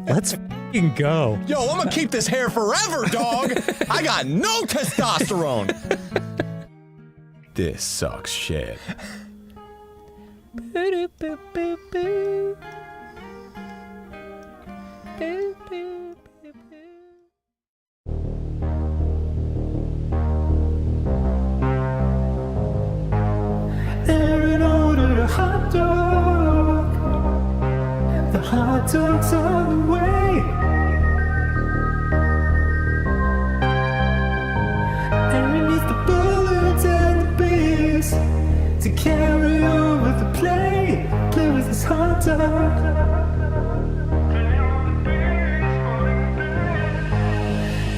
Let's f***ing go. Yo, I'm gonna keep this hair forever, dog! I got no testosterone! This sucks shit. Aaron ordered a hot dog. The hot dog's on the way. Aaron needs the bullets and the beers to carry over the play. Play with his hot dog.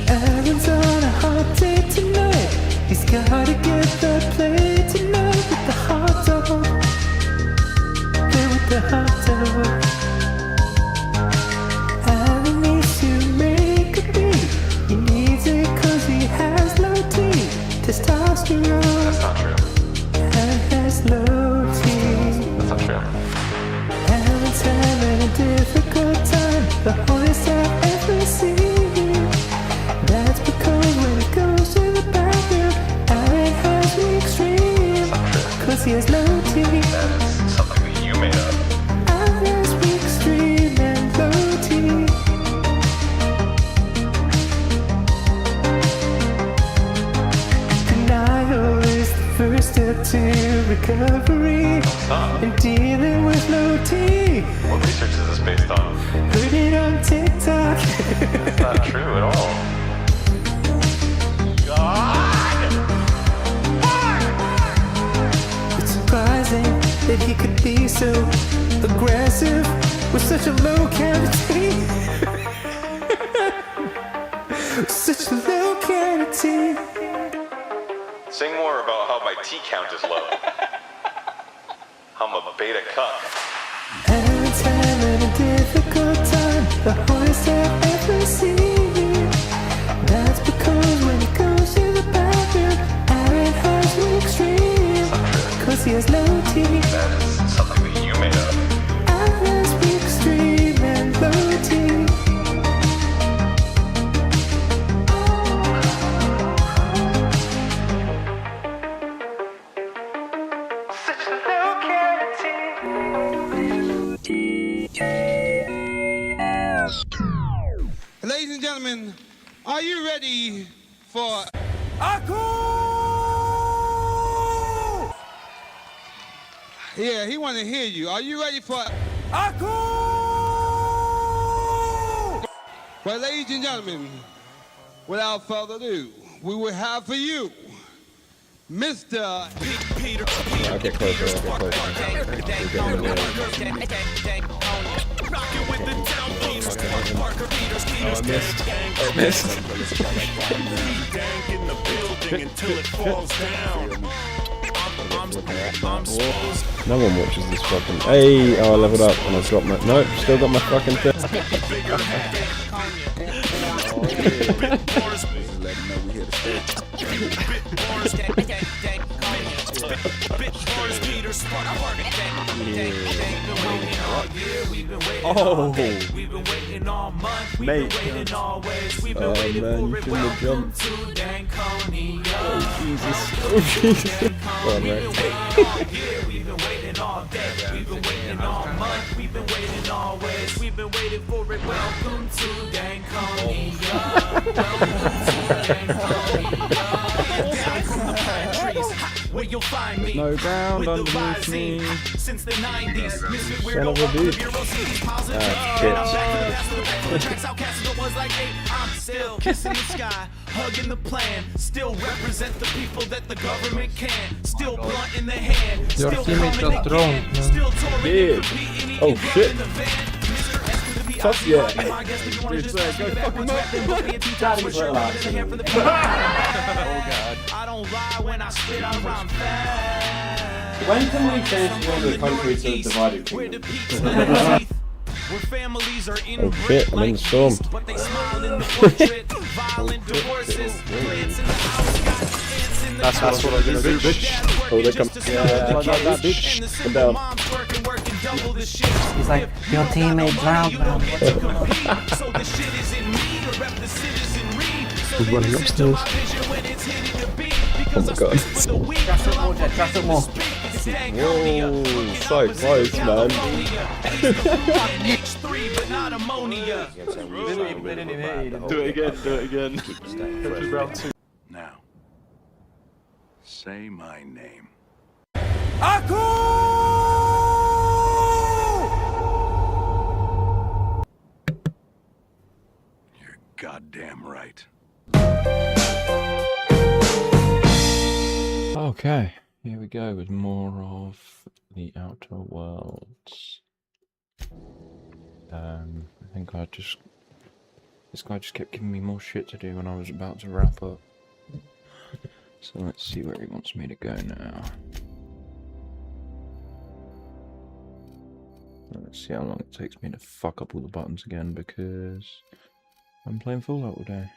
Aaron's on a hot date tonight. He's gotta get that play tonight with the hot dog. Play with the hot dog. Aaron needs to make a beat. He needs it cause he has low T testosterone. That's not true. And has low T. That's not true. Aaron's having a difficult time, the hardest I've ever seen. That's because when he goes to the bathroom, Aaron has weak stream. Cause he has low T. That is something that you made up. Aaron has weak stream and low T. Denial is the first step to recovery and dealing with low T. What research is this based on? Heard it on TikTok. It's not true at all. It's surprising that he could be so aggressive with such a low cavity. Such a low cavity. Sing more about how my T count is low. I'm a beta cuck. Aaron's having a difficult time, the hardest I've ever seen. That's because when he goes to the bathroom, Aaron has weak stream. Cause he has low T. That is something that you made up. Aaron has weak stream and low T. Such a low cavity. Ladies and gentlemen, are you ready for Aku? Yeah, he want to hear you. Are you ready for Aku? Well, ladies and gentlemen, without further ado, we will have for you Mr. Peter. I'll get closer, We're getting there. Oh, I missed. No one watches this fucking. Hey, oh, I leveled up and I dropped my. Nope, still got my fucking thing. Oh, mate. Oh man, you shouldn't have jumped. Oh Jesus. Oh Jesus. Go on, man. Where you'll find me. No ground underneath me. Since the 90s, Son of a bitch. I'm still kissing the sky, hugging the plan. Still represent the people that the government can't. Still blunt in the hand. Your teammate just drowned, man. Dude. Oh shit. Fuck yeah. Dude, go fuck him up. Daddy's relaxing. Oh god. I don't lie when I spit, I rhyme fast. When can we change one of the countries to a divided kingdom? Where families are in Oh shit, I'm in the storm. but they smile in the portrait. Violent divorces, plants in the house, got ants in the That's what I'm gonna do, bitch. Oh, they come. Yeah, like that, bitch. Come down. double the shit. He's like, your teammate drowned, man. So the shit is in me to rep the citizenry. So He's they running listen to my upstairs. vision when it's hitting the beat. Oh Because my I god. spit for the weak. Trust it more, Jet, trust it more. Whoa, so close, man. H3, but not ammonia. Do it again. This is round 2. Now, say my name. You're goddamn right. Okay, here we go with more of the Outer Worlds. I think this guy just kept giving me more shit to do when I was about to wrap up. So let's see where he wants me to go now. Let's see how long it takes me to fuck up all the buttons again, because I'm playing Fallout all day.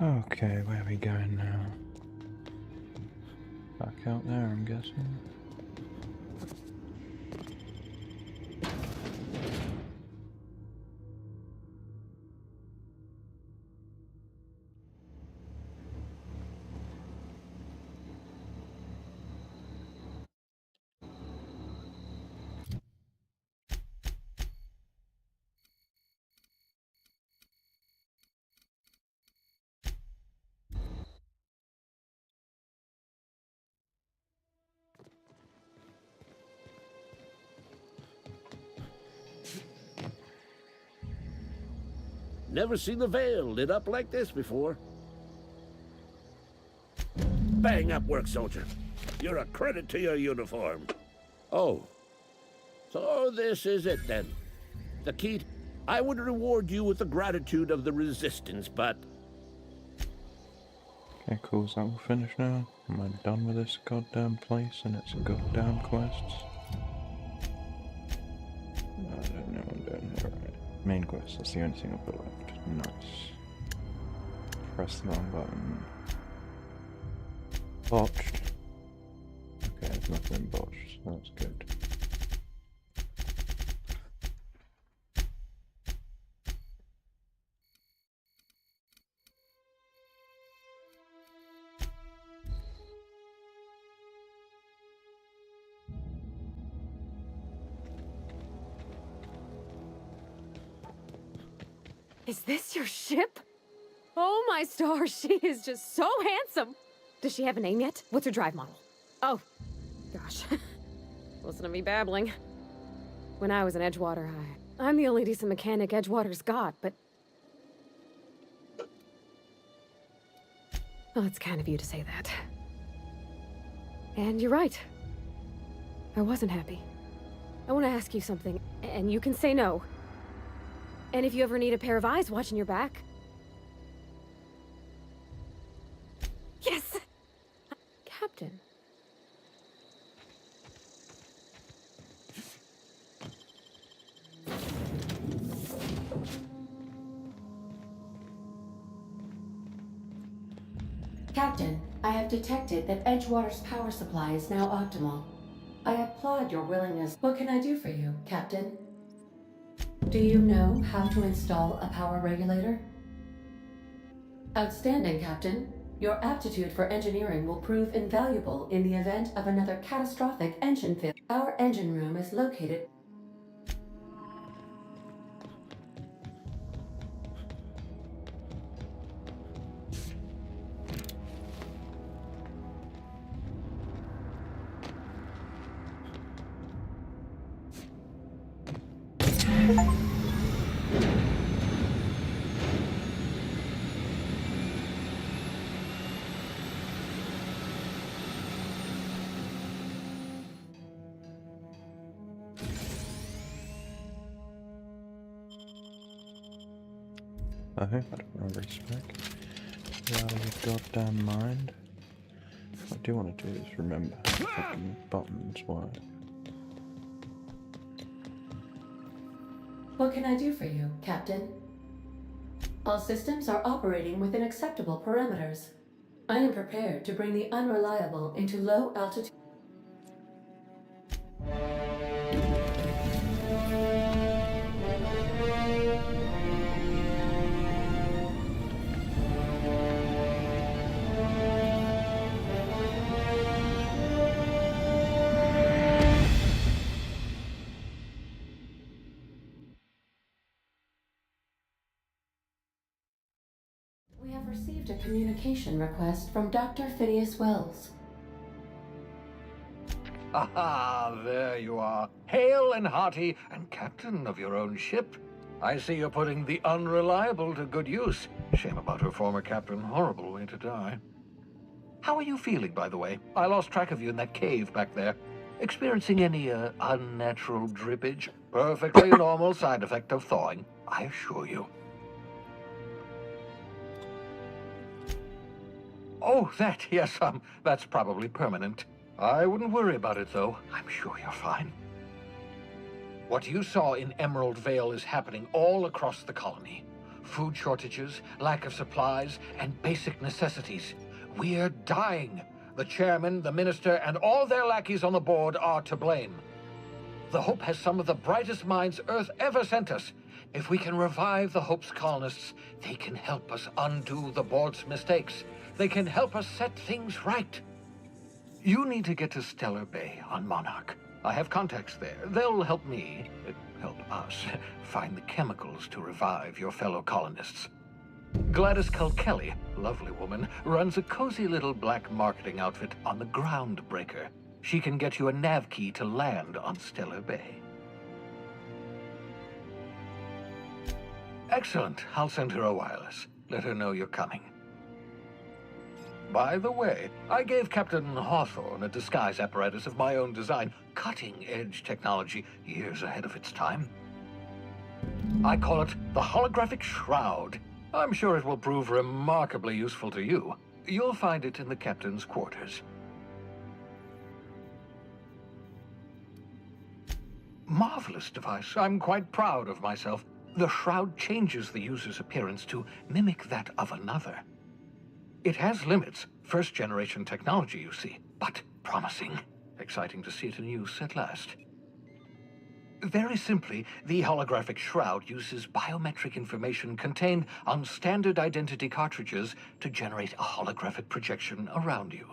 Okay, where are we going now? Back out there, I'm guessing. Never seen the Vale lit up like this before. Bang up work, soldier. You're a credit to your uniform. Oh. So this is it then. The key. I would reward you with the gratitude of the resistance, but... Okay, cool. Is that all finished now? Am I done with this goddamn place and its goddamn quests? I don't know what I'm doing here. Right. Main quest, that's the only thing I've got left. Nice. Press the wrong button. Botched. Okay, it's not been botched, so that's good. Is this your ship? Oh my stars, she is just so handsome. Does she have a name yet? What's her drive model? Oh, gosh. Listen to me babbling. When I was in Edgewater, I'm the only decent mechanic Edgewater's got, but... Well, it's kind of you to say that. And you're right. I wasn't happy. I want to ask you something, and you can say no. And if you ever need a pair of eyes watching your back... Yes! Captain. Captain, I have detected that Edgewater's power supply is now optimal. I applaud your willingness. What can I do for you, Captain? Do you know how to install a power regulator? Outstanding, Captain. Your aptitude for engineering will prove invaluable in the event of another catastrophic engine failure. Our engine room is located. I don't want to respec. Get out of your goddamn mind. What I do want to do is remember how fucking buttons work. What can I do for you, Captain? All systems are operating within acceptable parameters. I am prepared to bring the Unreliable into low altitude. We have received a communication request from Dr. Phineas Wells. Ah, there you are. Hale and hearty, and captain of your own ship. I see you're putting the Unreliable to good use. Shame about her former captain. Horrible way to die. How are you feeling, by the way? I lost track of you in that cave back there. Experiencing any, unnatural drippage? Perfectly normal side effect of thawing, I assure you. Oh, that, yes, that's probably permanent. I wouldn't worry about it, though. I'm sure you're fine. What you saw in Emerald Vale is happening all across the colony. Food shortages, lack of supplies, and basic necessities. We're dying. The chairman, the minister, and all their lackeys on the board are to blame. The Hope has some of the brightest minds Earth ever sent us. If we can revive the Hope's colonists, they can help us undo the board's mistakes. They can help us set things right. You need to get to Stellar Bay on Monarch. I have contacts there. They'll help me, help us, find the chemicals to revive your fellow colonists. Gladys Culkelly, lovely woman, runs a cozy little black marketing outfit on the Groundbreaker. She can get you a nav key to land on Stellar Bay. Excellent. I'll send her a wireless. Let her know you're coming. By the way, I gave Captain Hawthorne a disguise apparatus of my own design, cutting-edge technology, years ahead of its time. I call it the Holographic Shroud. I'm sure it will prove remarkably useful to you. You'll find it in the captain's quarters. Marvelous device. I'm quite proud of myself. The shroud changes the user's appearance to mimic that of another. It has limits, first-generation technology, you see, but promising. Exciting to see it in use at last. Very simply, the holographic shroud uses biometric information contained on standard identity cartridges to generate a holographic projection around you.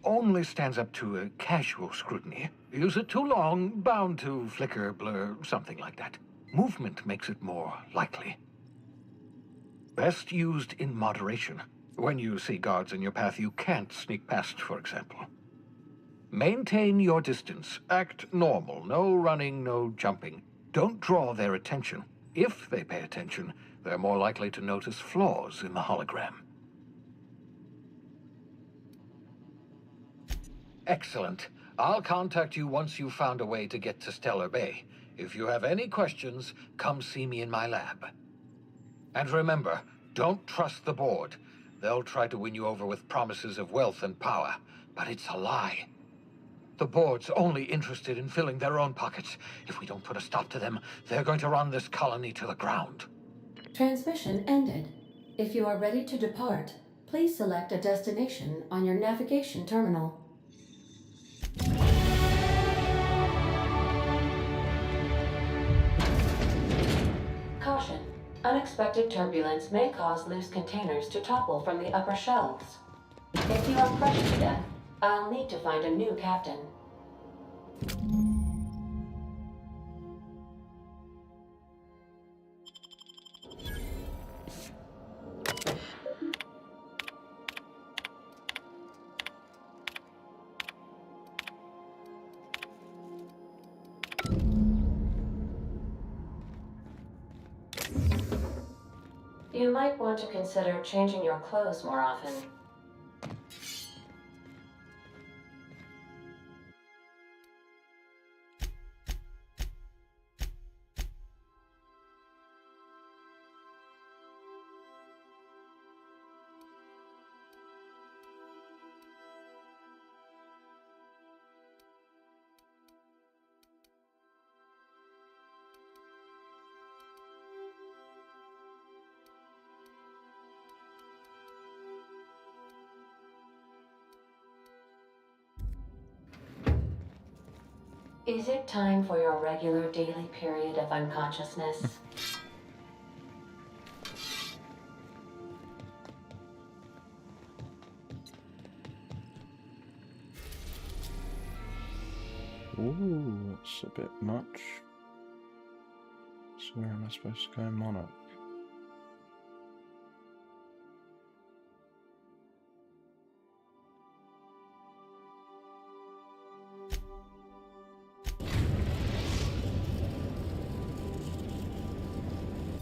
Only stands up to a casual scrutiny. Use it too long, bound to flicker, blur, something like that. Movement makes it more likely. Best used in moderation. When you see guards in your path you can't sneak past, for example. Maintain your distance. Act normal. No running, no jumping. Don't draw their attention. If they pay attention, they're more likely to notice flaws in the hologram. Excellent. I'll contact you once you've found a way to get to Stellar Bay. If you have any questions, come see me in my lab. And remember, don't trust the board. They'll try to win you over with promises of wealth and power, but it's a lie. The board's only interested in filling their own pockets. If we don't put a stop to them, they're going to run this colony to the ground. Transmission ended. If you are ready to depart, please select a destination on your navigation terminal. Caution. Unexpected turbulence may cause loose containers to topple from the upper shelves. If you are crushed to death, I'll need to find a new captain. You might want to consider changing your clothes more often. Is it time for your regular daily period of unconsciousness? Ooh, that's a bit much. So where am I supposed to go, Monarch?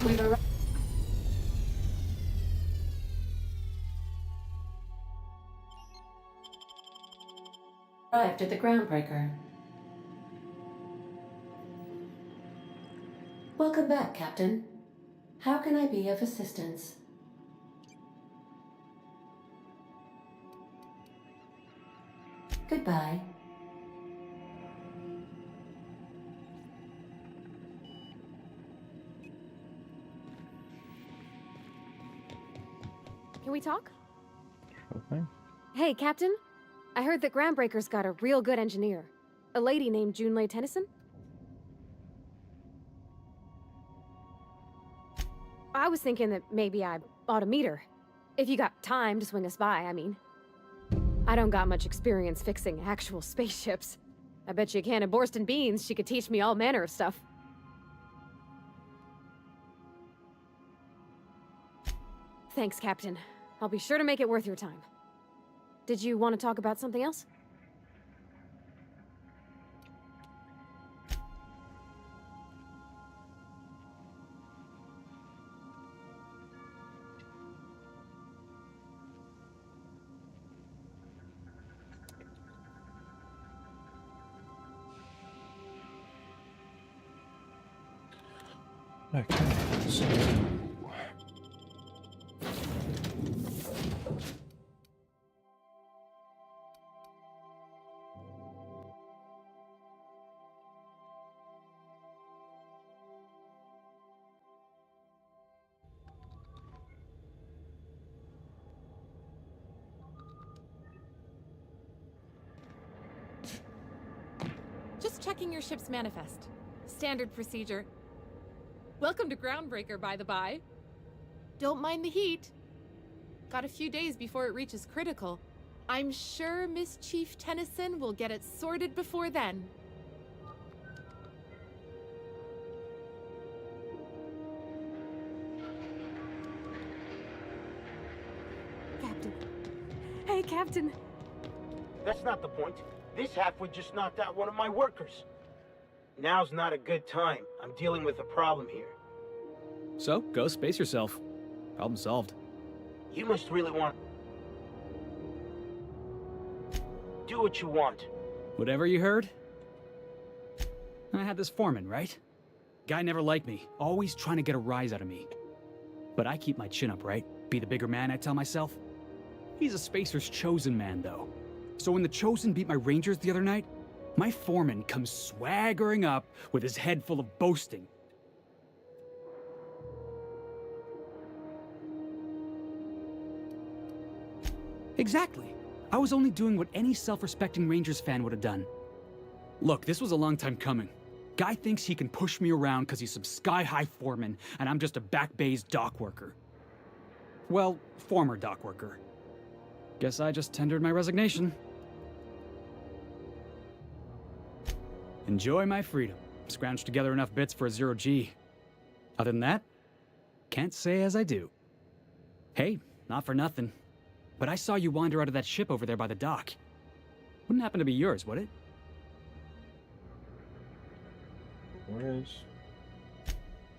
We've arrived at the groundbreaker. Welcome back, Captain. How can I be of assistance? Goodbye. Can we talk? Okay. Hey, Captain. I heard that Groundbreaker's got a real good engineer. A lady named Junlei Tennyson? I was thinking that maybe I ought to meet her. If you got time to swing us by, I mean. I don't got much experience fixing actual spaceships. I bet you a can of Borston beans she could teach me all manner of stuff. Thanks, Captain. I'll be sure to make it worth your time. Did you want to talk about something else? Okay, so... Just checking your ship's manifest. Standard procedure. Welcome to Groundbreaker, by the by. Don't mind the heat. Got a few days before it reaches critical. I'm sure Miss Chief Tennyson will get it sorted before then. Captain. Hey, Captain. That's not the point. This halfwit just knocked out one of my workers. Now's not a good time. I'm dealing with a problem here. So, go space yourself. Problem solved. You must really want... Do what you want. Whatever you heard? I had this foreman, right? Guy never liked me, always trying to get a rise out of me. But I keep my chin up, right? Be the bigger man, I tell myself. He's a spacer's chosen man, though. So when the Chosen beat my Rangers the other night, my foreman comes swaggering up with his head full of boasting. Exactly. I was only doing what any self-respecting Rangers fan would have done. Look, this was a long time coming. Guy thinks he can push me around because he's some sky-high foreman, and I'm just a back bay's dock worker. Well, former dock worker. Guess I just tendered my resignation. Enjoy my freedom. Scrounged together enough bits for a 0G. Other than that, can't say as I do. Hey, not for nothing, but I saw you wander out of that ship over there by the dock. Wouldn't happen to be yours, would it? Where's...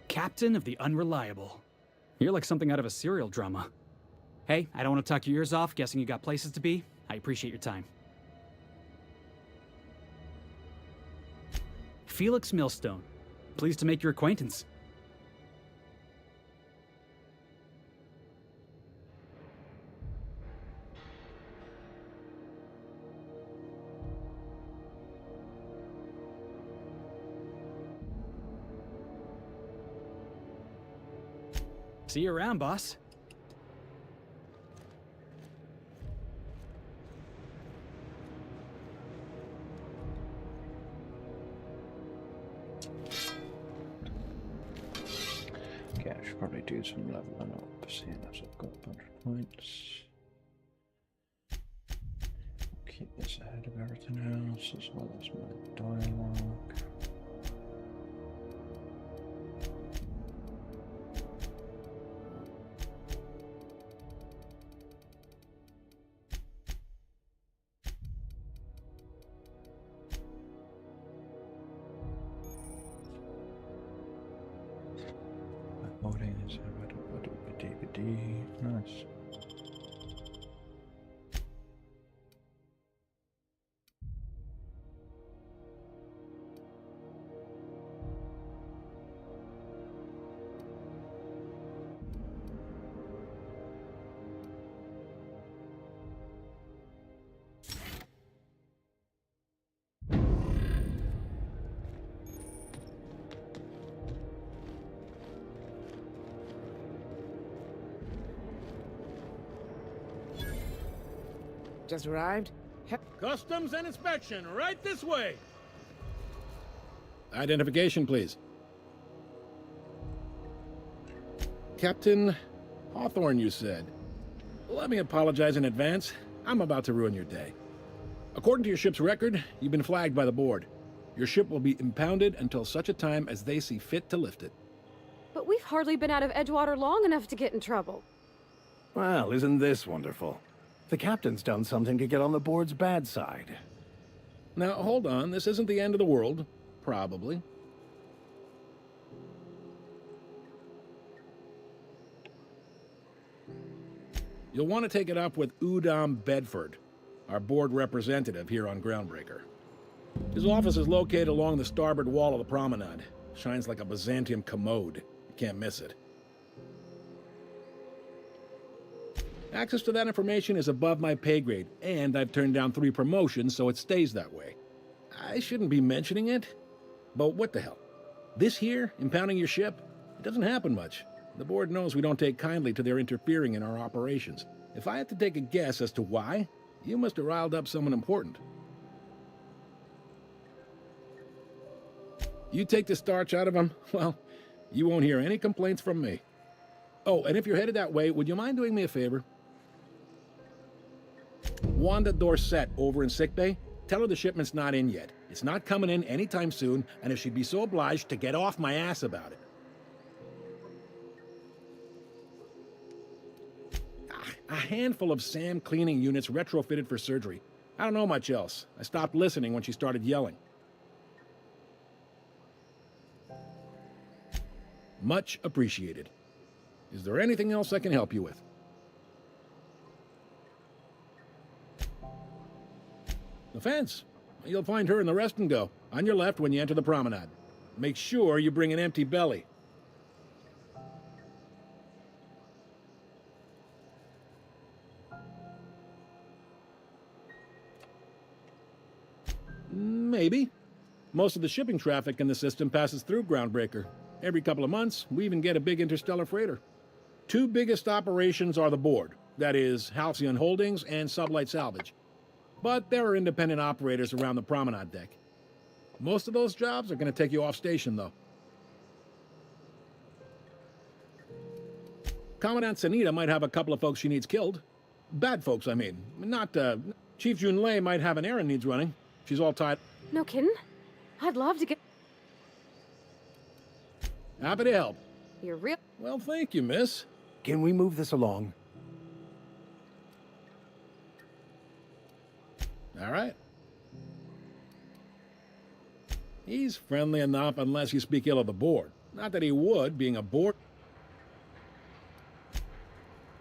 Captain of the Unreliable. You're like something out of a serial drama. Hey, I don't want to talk your ears off, guessing you got places to be. I appreciate your time. Felix Millstone. Pleased to make your acquaintance. See you around, boss. Okay, I should probably do some leveling up, seeing as I've got a bunch of points. Keep this ahead of everything else, as well as my dialogue. Nice. Just arrived? Customs and inspection, right this way. Identification, please. Captain Hawthorne, you said. Let me apologize in advance. I'm about to ruin your day. According to your ship's record, you've been flagged by the board. Your ship will be impounded until such a time as they see fit to lift it. But we've hardly been out of Edgewater long enough to get in trouble. Well, isn't this wonderful? The captain's done something to get on the board's bad side. Now, hold on. This isn't the end of the world. Probably. You'll want to take it up with Udom Bedford, our board representative here on Groundbreaker. His office is located along the starboard wall of the promenade. Shines like a Byzantium commode. You can't miss it. Access to that information is above my pay grade, and I've turned down 3 promotions, so it stays that way. I shouldn't be mentioning it, but what the hell? This here, impounding your ship, it doesn't happen much. The board knows we don't take kindly to their interfering in our operations. If I had to take a guess as to why, you must have riled up someone important. You take the starch out of them, well, you won't hear any complaints from me. Oh, and if you're headed that way, would you mind doing me a favor? Wanda Dorset over in sickbay, tell her the shipment's not in yet. It's not coming in anytime soon, and if she'd be so obliged to get off my ass about it. A handful of SAM cleaning units retrofitted for surgery. I don't know much else. I stopped listening when she started yelling. Much appreciated. Is there anything else I can help you with? The fence. You'll find her in the rest and go, on your left when you enter the promenade. Make sure you bring an empty belly. Maybe. Most of the shipping traffic in the system passes through Groundbreaker. Every couple of months, we even get a big interstellar freighter. 2 biggest operations are the board, That is, Halcyon Holdings and Sublight Salvage. But there are independent operators around the promenade deck. Most of those jobs are going to take you off station, though. Commandant Sanita might have a couple of folks she needs killed. Bad folks, I mean. Not, Chief Junlei might have an errand needs running. She's all tied. No kidding? I'd love to get... Happy to help. You're real... Well, thank you, miss. Can we move this along? All right. He's friendly enough unless you speak ill of the board. Not that he would, being a board...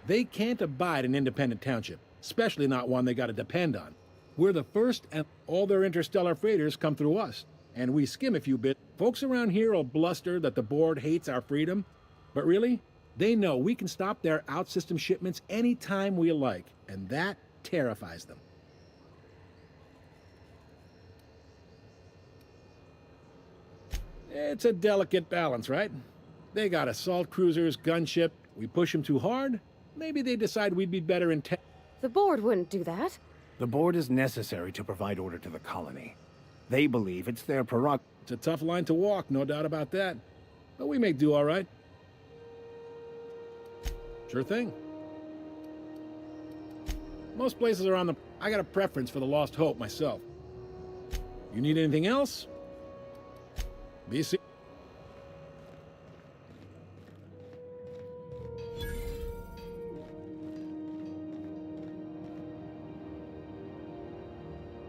They can't abide an independent township, especially not one they gotta depend on. We're the first, and all their interstellar freighters come through us. And we skim a few bits. Folks around here will bluster that the board hates our freedom. But really, they know we can stop their out-system shipments anytime we like. And that terrifies them. It's a delicate balance, right? They got assault cruisers, gunship. We push them too hard. Maybe they decide we'd be better in The board wouldn't do that. The board is necessary to provide order to the colony. They believe it's their prerogative. It's a tough line to walk, no doubt about that. But we make do all right. Sure thing. Most places are on the... I got a preference for the Lost Hope myself. You need anything else? Be see...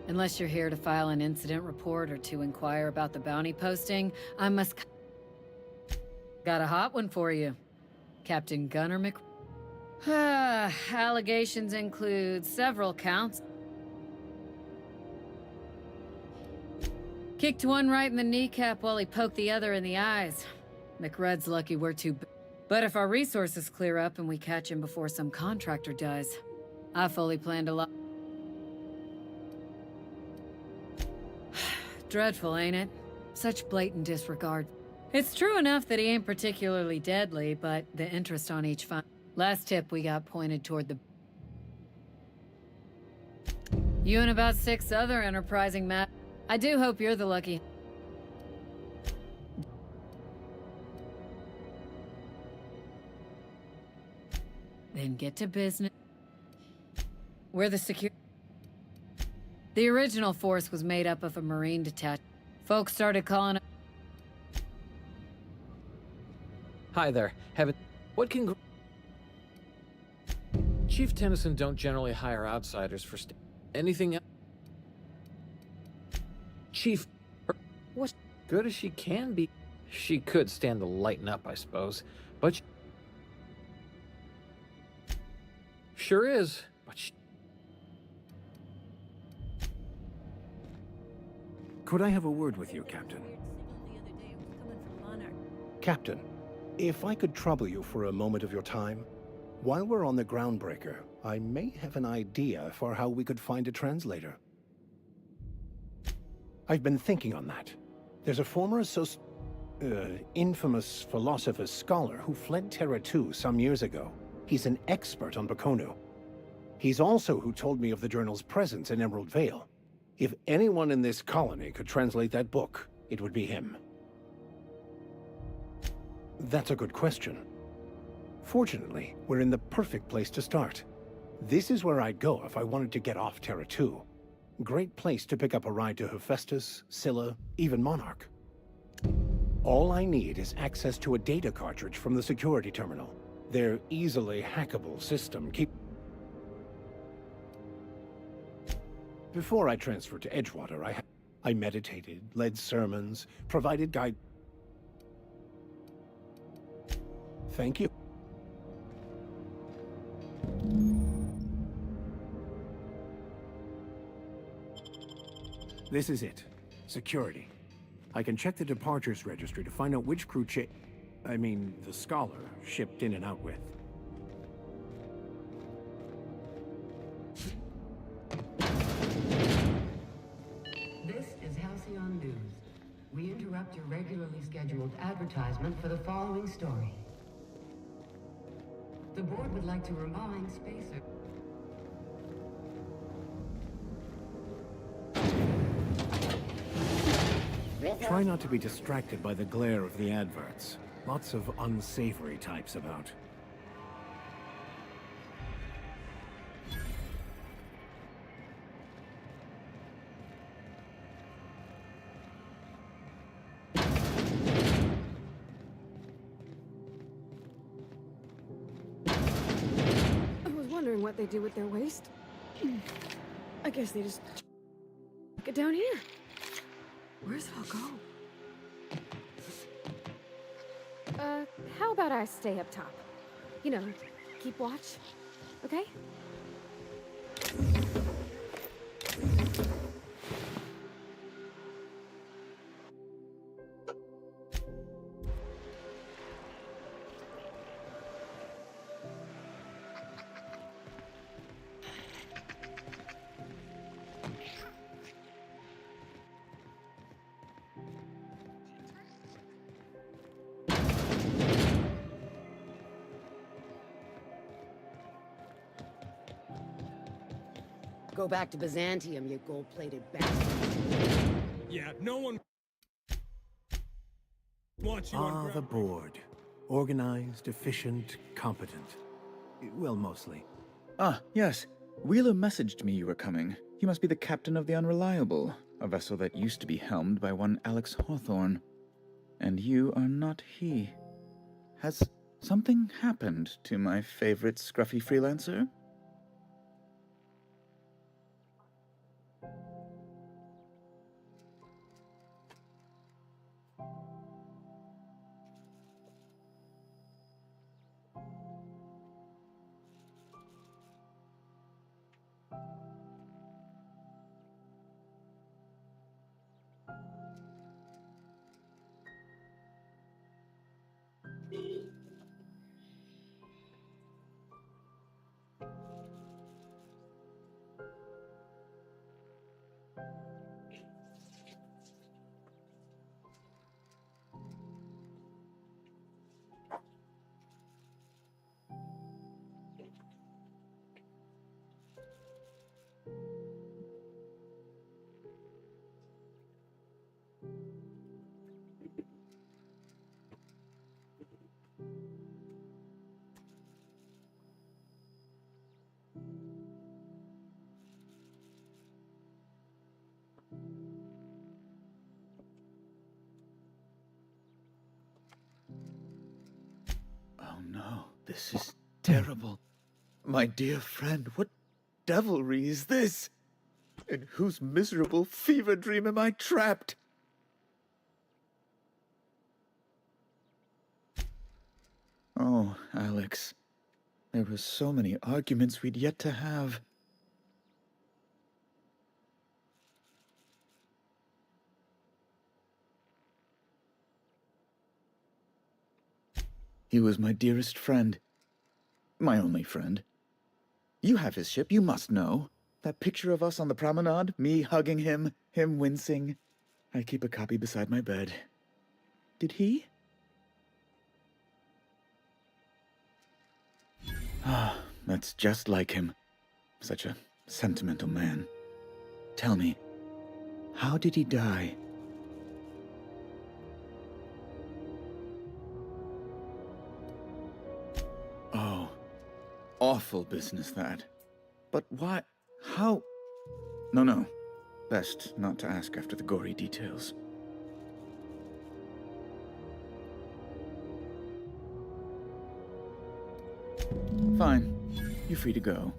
Unless you're here to file an incident report or to inquire about the bounty posting, I must... Got a hot one for you. Captain Gunnar Mc... Allegations include several counts. Kicked one right in the kneecap while he poked the other in the eyes. McRed's lucky we're too... But if our resources clear up and we catch him before some contractor does, I fully plan to... Dreadful, ain't it? Such blatant disregard. It's true enough that he ain't particularly deadly, but the interest on each fund... Last tip we got pointed toward the... You and about 6 other enterprising I do hope you're the lucky... Then get to business. We're the The original force was made up of a Marine detachment. Folks started calling... Hi there. What can... Chief Tennyson don't generally hire outsiders for anything else. Chief... What good as she can be. She could stand to lighten up, I suppose. But... Sure is. But Could I have a word with you, Captain? Captain, if I could trouble you for a moment of your time, while we're on the Groundbreaker, I may have an idea for how we could find a translator. I've been thinking on that. There's a former infamous philosopher scholar who fled Terra 2 some years ago. He's an expert on Bakonu. He's also who told me of the journal's presence in Emerald Vale. If anyone in this colony could translate that book, it would be him. That's a good question. Fortunately, we're in the perfect place to start. This is where I'd go if I wanted to get off Terra 2. Great place to pick up a ride to Hephaestus, Scylla, even Monarch. All I need is access to a data cartridge from the security terminal. Their easily hackable system Before I transferred to Edgewater, I meditated, led sermons, provided guide... Thank you. This is it. Security. I can check the departures registry to find out which crew the scholar shipped in and out with. This is Halcyon News. We interrupt your regularly scheduled advertisement for the following story. The board would like to remind Spacer. Try not to be distracted by the glare of the adverts. Lots of unsavory types about. I was wondering what they do with their waste. I guess they just get down here. Where's it all go? How about I stay up top? You know, keep watch, okay? Go back to Byzantium, you gold-plated bastard. Yeah, no one wants you on The board. Organized, efficient, competent. Well, mostly. Ah, yes. Wheeler messaged me you were coming. You must be the captain of the Unreliable, a vessel that used to be helmed by one Alex Hawthorne. And you are not he. Has something happened to my favorite scruffy freelancer? Oh no, this is terrible. My dear friend, what devilry is this? In whose miserable fever dream am I trapped? Oh, Alex. There were so many arguments we'd yet to have. He was my dearest friend. My only friend. You have his ship, you must know. That picture of us on the promenade, me hugging him, him wincing. I keep a copy beside my bed. Did he? Ah, that's just like him. Such a sentimental man. Tell me, how did he die? Oh, awful business that. But why? How? No. Best not to ask after the gory details. Fine. You're free to go.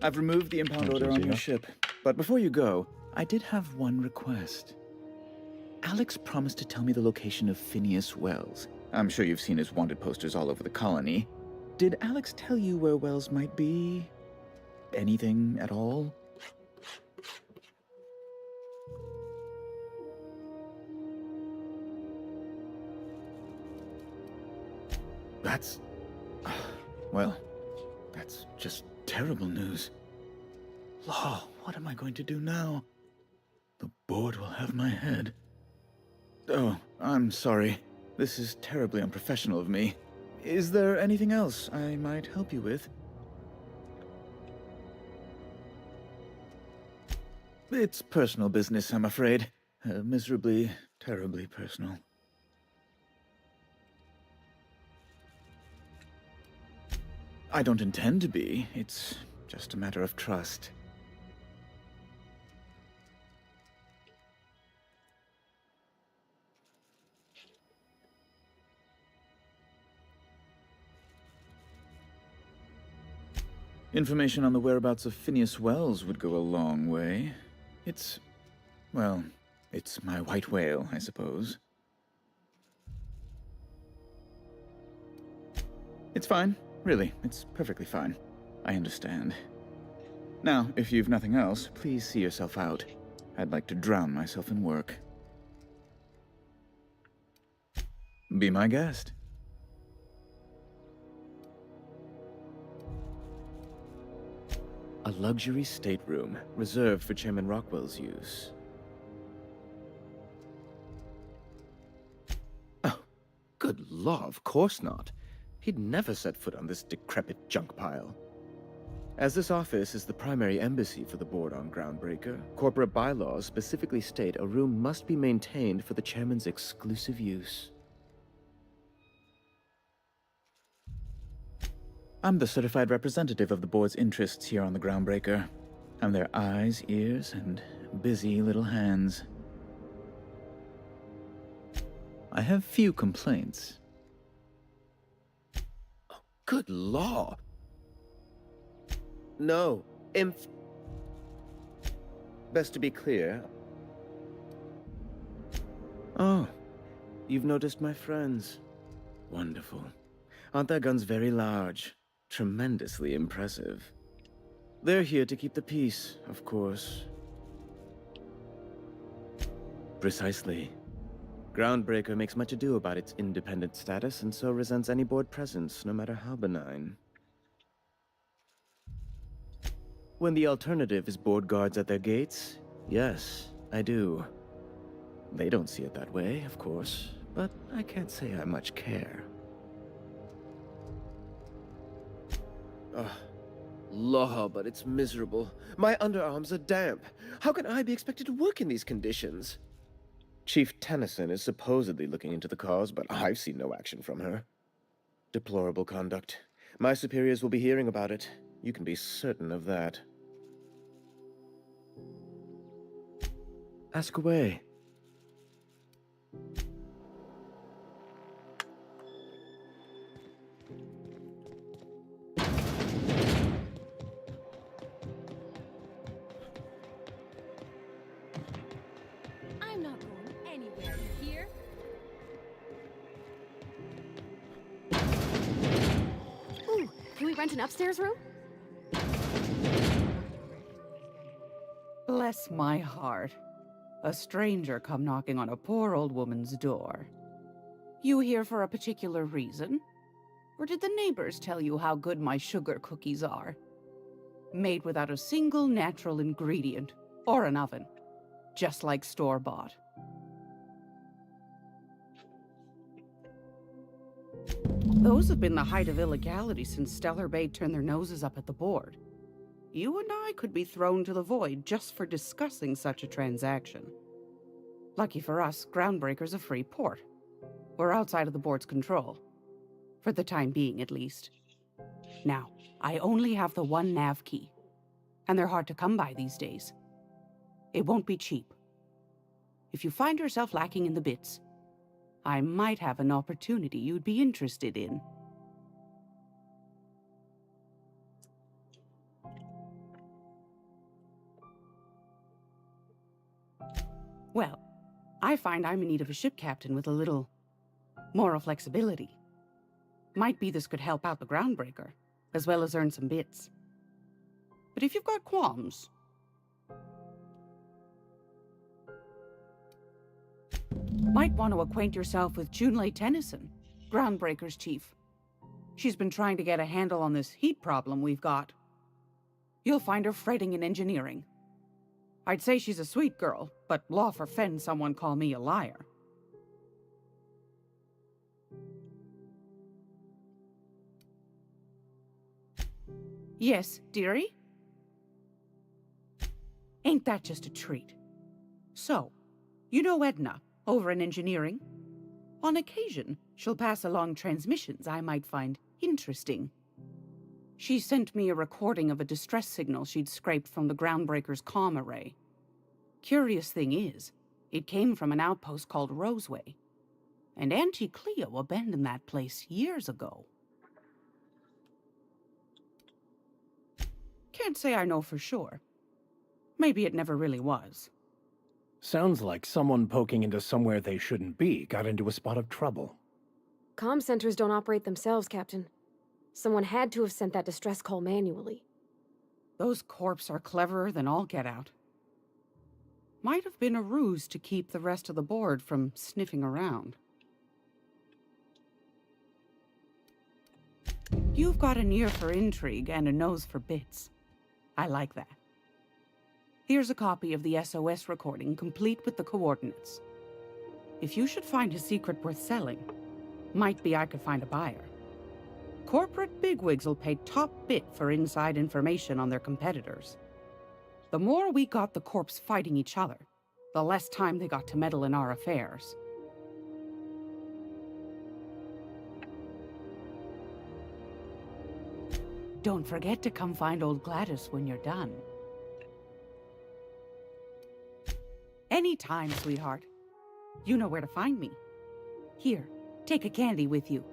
I've removed the impound order on your ship. But before you go, I did have one request. Alex promised to tell me the location of Phineas Wells. I'm sure you've seen his wanted posters all over the colony. Did Alex tell you where Wells might be? Anything at all? That's... well, that's just terrible news. Law, what am I going to do now? The board will have my head. Oh, I'm sorry. This is terribly unprofessional of me. Is there anything else I might help you with? It's personal business, I'm afraid. Miserably, terribly personal. I don't intend to be. It's just a matter of trust. Information on the whereabouts of Phineas Wells would go a long way. Well, it's my white whale, I suppose. It's fine. Really, it's perfectly fine. I understand. Now, if you've nothing else, please see yourself out. I'd like to drown myself in work. Be my guest. A luxury stateroom reserved for Chairman Rockwell's use. Oh, good law, of course not. He'd never set foot on this decrepit junk pile. As this office is the primary embassy for the board on Groundbreaker, corporate bylaws specifically state a room must be maintained for the chairman's exclusive use. I'm the certified representative of the board's interests here on the Groundbreaker. I'm their eyes, ears, and busy little hands. I have few complaints. Oh, good law. No, Best to be clear. Oh, you've noticed my friends. Wonderful. Aren't their guns very large? Tremendously impressive. They're here to keep the peace, of course. Precisely. Groundbreaker makes much ado about its independent status and so resents any board presence, no matter how benign. When the alternative is board guards at their gates, yes, I do. They don't see it that way, of course, but I can't say I much care. Ugh. Law, but it's miserable. My underarms are damp. How can I be expected to work in these conditions? Chief Tennyson is supposedly looking into the cause, but I've seen no action from her. Deplorable conduct. My superiors will be hearing about it. You can be certain of that. Ask away. I'm not going anywhere, you hear? Ooh, can we rent an upstairs room? Bless my heart. A stranger come knocking on a poor old woman's door. You here for a particular reason? Or did the neighbors tell you how good my sugar cookies are? Made without a single natural ingredient, or an oven. Just like store-bought. Those have been the height of illegality since Stellar Bay turned their noses up at the board. You and I could be thrown to the void just for discussing such a transaction. Lucky for us, Groundbreaker's a free port. We're outside of the board's control. For the time being, at least. Now, I only have the one nav key. And they're hard to come by these days. It won't be cheap. If you find yourself lacking in the bits, I might have an opportunity you'd be interested in. Well, I find I'm in need of a ship captain with a little moral flexibility. Might be this could help out the Groundbreaker, as well as earn some bits. But if you've got qualms... Might want to acquaint yourself with Junlei Tennyson, Groundbreaker's chief. She's been trying to get a handle on this heat problem we've got. You'll find her fretting in engineering. I'd say she's a sweet girl, but law forfend someone call me a liar. Yes, dearie? Ain't that just a treat? So, you know Edna, over in engineering? On occasion, she'll pass along transmissions I might find interesting. She sent me a recording of a distress signal she'd scraped from the Groundbreaker's comm array. Curious thing is, it came from an outpost called Roseway, and Auntie Cleo abandoned that place years ago. Can't say I know for sure. Maybe it never really was. Sounds like someone poking into somewhere they shouldn't be got into a spot of trouble. Comm centers don't operate themselves, Captain. Someone had to have sent that distress call manually. Those corps are cleverer than all get out. Might have been a ruse to keep the rest of the board from sniffing around. You've got an ear for intrigue and a nose for bits. I like that. Here's a copy of the SOS recording, complete with the coordinates. If you should find a secret worth selling, might be I could find a buyer. Corporate bigwigs will pay top bit for inside information on their competitors. The more we got the corps fighting each other, the less time they got to meddle in our affairs. Don't forget to come find old Gladys when you're done. Anytime, sweetheart. You know where to find me. Here, take a candy with you.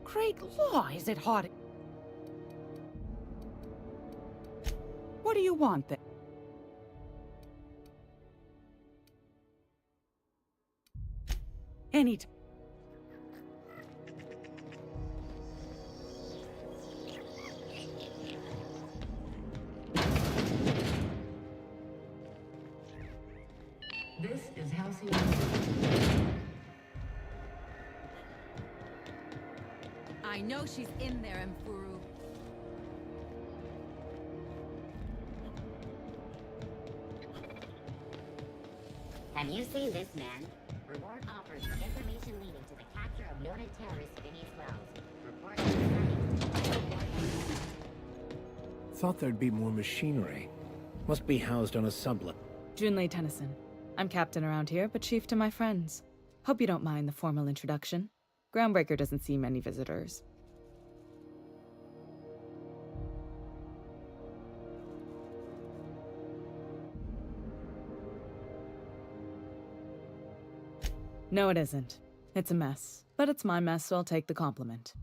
Great law, is it hot? What do you want then? Anytime. This is Halcyon. I know she's in there, Mfuru. Have you seen this man? Reward offers for information leading to the capture of noted terrorist Phineas Wells. Thought there'd be more machinery. Must be housed on a sublet. Junlei Tennyson. I'm captain around here, but chief to my friends. Hope you don't mind the formal introduction. Groundbreaker doesn't see many visitors. No, it isn't. It's a mess. But it's my mess, so I'll take the compliment.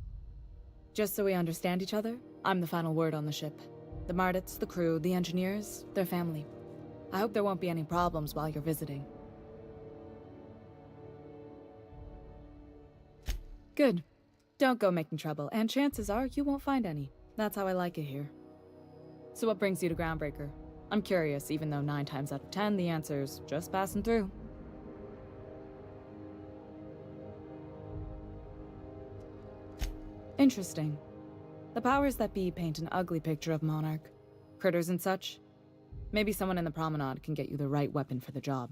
Just so we understand each other, I'm the final word on the ship. The Mardits, the crew, the engineers, their family. I hope there won't be any problems while you're visiting. Good. Don't go making trouble, and chances are you won't find any. That's how I like it here. So what brings you to Groundbreaker? I'm curious, even though 9 times out of 10 the answer's just passing through. Interesting. The powers that be paint an ugly picture of Monarch. Critters and such. Maybe someone in the promenade can get you the right weapon for the job.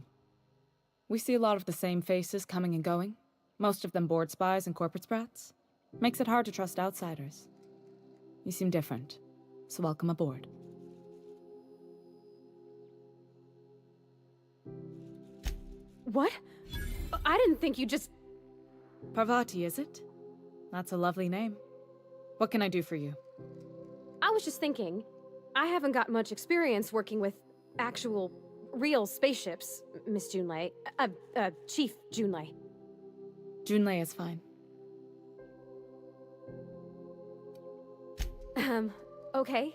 We see a lot of the same faces coming and going. Most of them board spies and corporate sprats. Makes it hard to trust outsiders. You seem different, so welcome aboard. What? I didn't think you just... Parvati, is it? That's a lovely name. What can I do for you? I was just thinking, I haven't got much experience working with actual, real spaceships, Miss Junlei. Chief Junlei. Junlei is fine. Okay.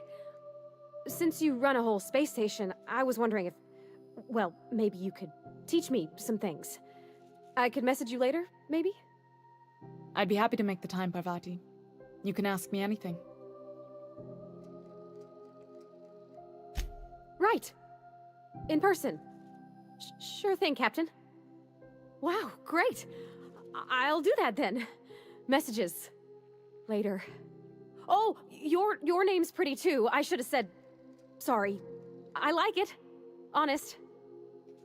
Since you run a whole space station, I was wondering if... Well, maybe you could teach me some things. I could message you later, maybe? I'd be happy to make the time, Parvati. You can ask me anything. Right. In person. Sure thing, Captain. Wow, great. I'll do that then. Messages. Later. Oh, your name's pretty too. I should have said... Sorry. I like it. Honest.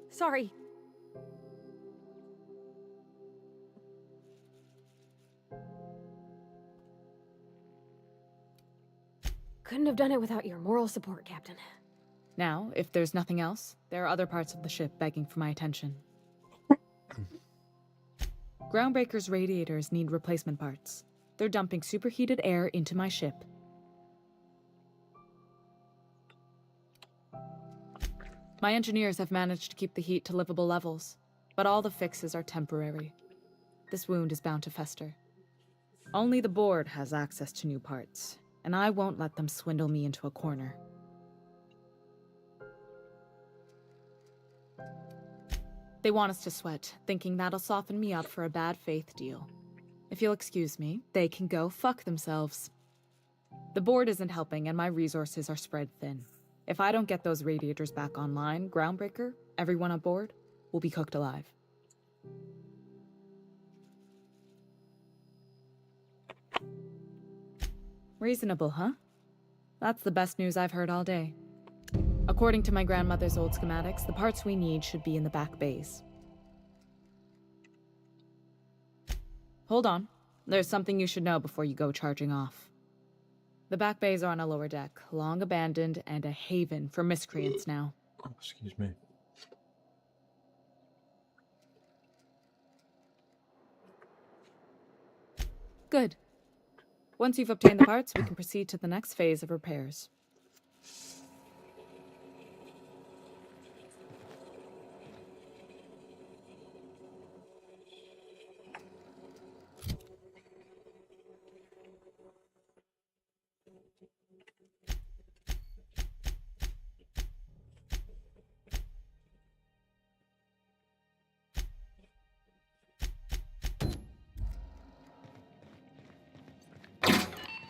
Sorry. Couldn't have done it without your moral support, Captain. Now, if there's nothing else, there are other parts of the ship begging for my attention. Groundbreaker's radiators need replacement parts. They're dumping superheated air into my ship. My engineers have managed to keep the heat to livable levels, but all the fixes are temporary. This wound is bound to fester. Only the board has access to new parts, and I won't let them swindle me into a corner. They want us to sweat, thinking that'll soften me up for a bad faith deal. If you'll excuse me, they can go fuck themselves. The board isn't helping and my resources are spread thin. If I don't get those radiators back online, Groundbreaker, everyone aboard, will be cooked alive. Reasonable, huh? That's the best news I've heard all day. According to my grandmother's old schematics, the parts we need should be in the back bays. Hold on. There's something you should know before you go charging off. The back bays are on a lower deck, long abandoned and a haven for miscreants now. Oh, excuse me. Good. Once you've obtained the parts, we can proceed to the next phase of repairs.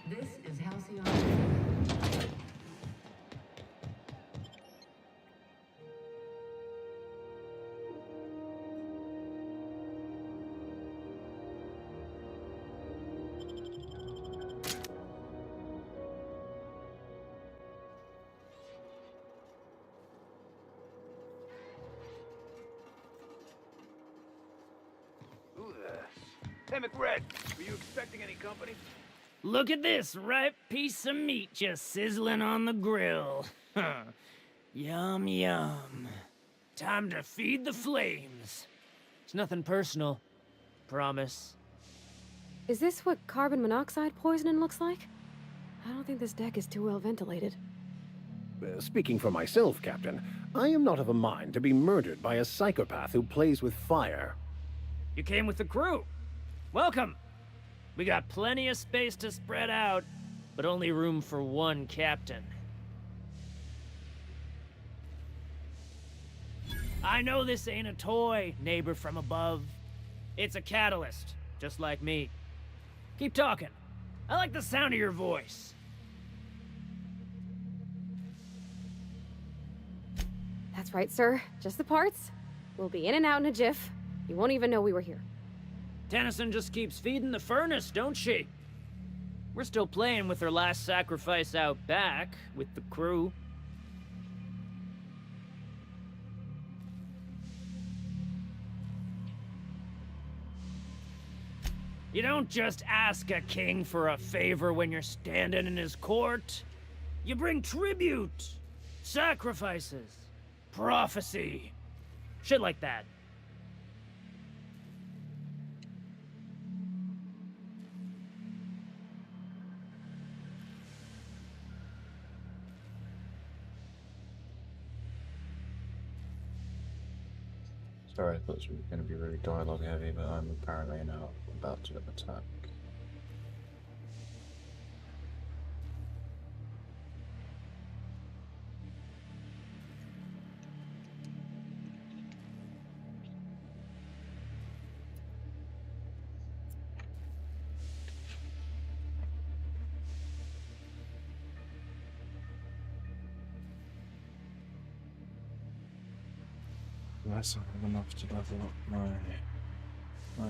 This is Halcyon. Who the... Hey, McRed, were you expecting any company? Look at this ripe piece of meat just sizzling on the grill. Yum, yum. Time to feed the flames. It's nothing personal. Promise. Is this what carbon monoxide poisoning looks like? I don't think this deck is too well ventilated. Speaking for myself, Captain, I am not of a mind to be murdered by a psychopath who plays with fire. You came with the crew. Welcome. We got plenty of space to spread out, but only room for one captain. I know this ain't a toy, neighbor from above. It's a catalyst, just like me. Keep talking. I like the sound of your voice. That's right, sir. Just the parts. We'll be in and out in a jiff. You won't even know we were here. Tennyson just keeps feeding the furnace, don't she? We're still playing with her last sacrifice out back, with the crew. You don't just ask a king for a favor when you're standing in his court. You bring tribute, sacrifices, prophecy, shit like that. Sorry, I thought this was going to be really dialogue heavy, but I'm apparently now about to attack. Unless I have enough to level up my yeah.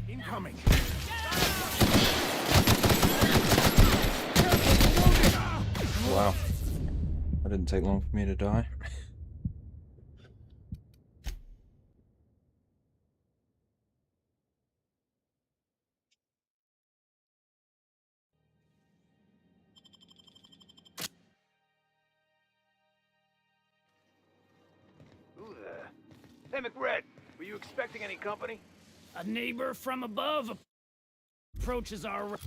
Incoming! Wow. That didn't take long for me to die. Who the... Hey, McRed, were you expecting any company? A neighbor from above approaches our...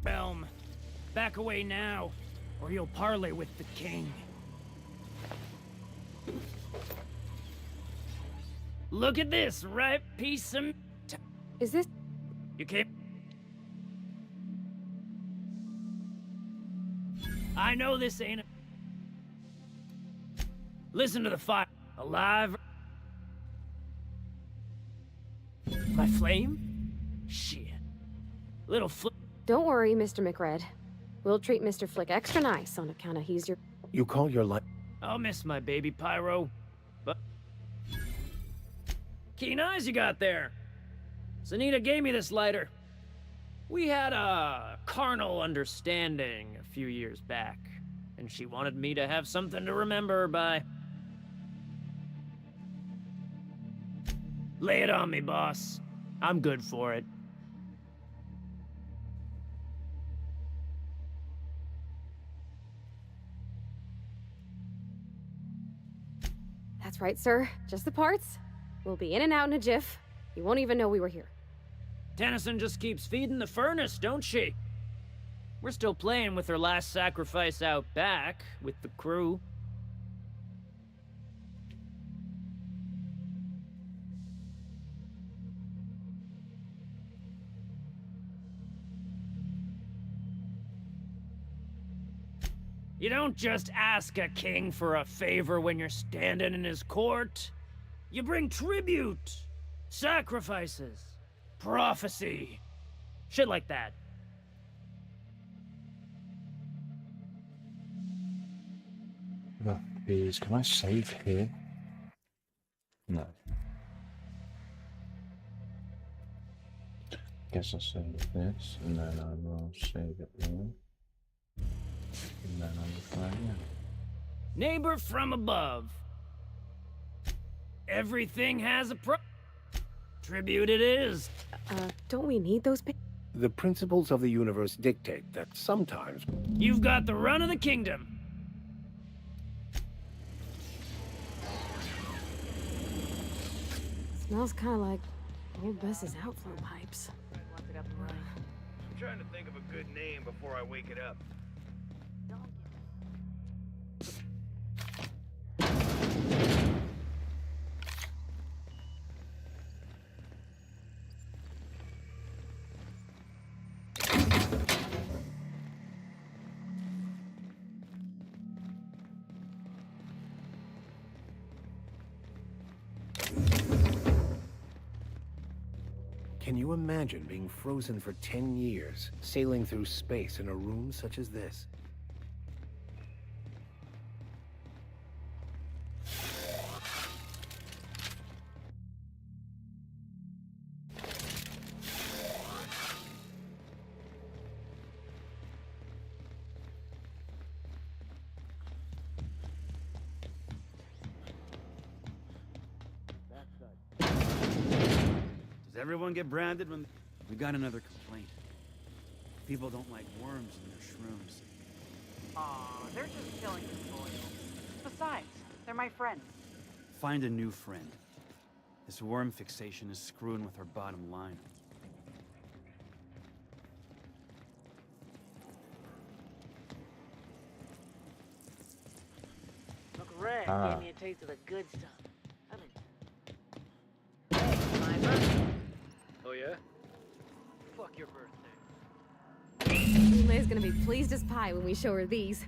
realm. Back away now, or you'll parley with the king. Look at this ripe piece of... Is this... You came... I know this ain't a... Listen to the fire. Alive... My flame? Shit. Little fl... Don't worry, Mr. McRed. We'll treat Mr. Flick extra nice on account of he's your... You call your life... I'll miss my baby Pyro, but... Keen eyes you got there. Zanita gave me this lighter. We had a carnal understanding a few years back, and she wanted me to have something to remember her by. Lay it on me, boss. I'm good for it. That's right, sir. Just the parts. We'll be in and out in a jiff. You won't even know we were here. Tennyson just keeps feeding the furnace, don't she? We're still playing with her last sacrifice out back, with the crew. You don't just ask a king for a favor when you're standing in his court. You bring tribute, sacrifices, prophecy, shit like that. Well, please, can I save here? No. Guess I'll save this, and then I will save it there. And then I will fly again. Neighbor from above. Everything has a tribute it is. Don't we need those The principles of the universe dictate that sometimes... You've got the run of the kingdom. Smells kind of like old Bess's outflow pipes. I'm trying to think of a good name before I wake it up. Can you imagine being frozen for 10 years, sailing through space in a room such as this? Does everyone get branded when... We got another complaint. People don't like worms in their shrooms. Aw, they're just killing the soil. Besides, they're my friends. Find a new friend. This worm fixation is screwing with our bottom line. Look, Red gave me a taste of the good stuff. Hey, my birthday. Oh yeah? Fuck your birthday. Lay's gonna be pleased as pie when we show her these.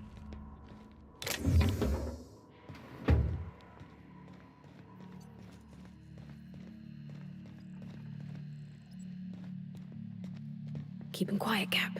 Keep him quiet, Cap.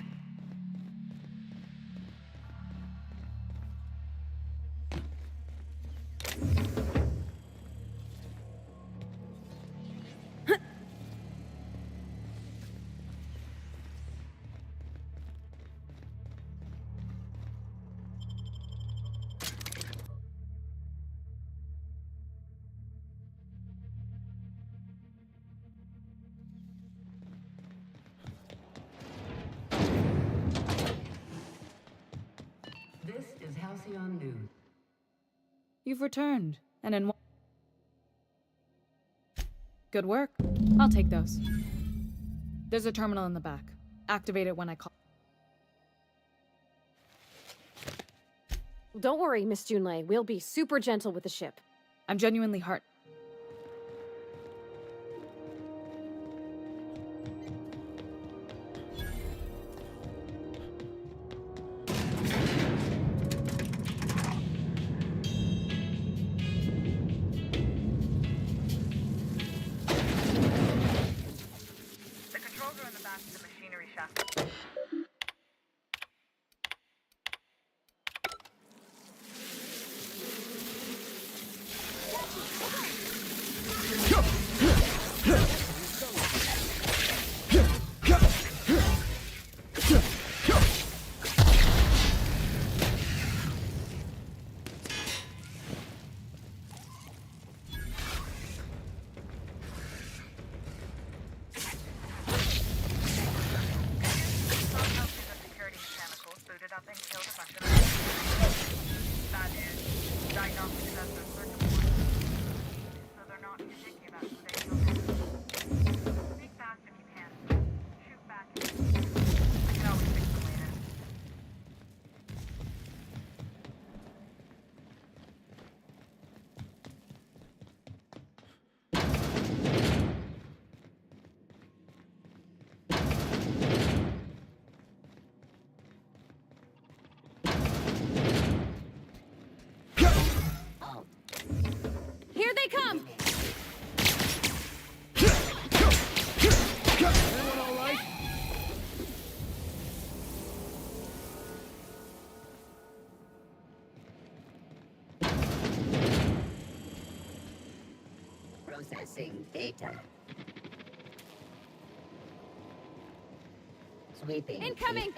This is Halcyon News. You've returned, and in good work. I'll take those. There's a terminal in the back. Activate it when I call. Don't worry, Miss Junlei. We'll be super gentle with the ship. I'm genuinely hurt. The controls are in the back of the machinery shaft. Here they come! Everyone all right? Processing data. Sweeping. Incoming!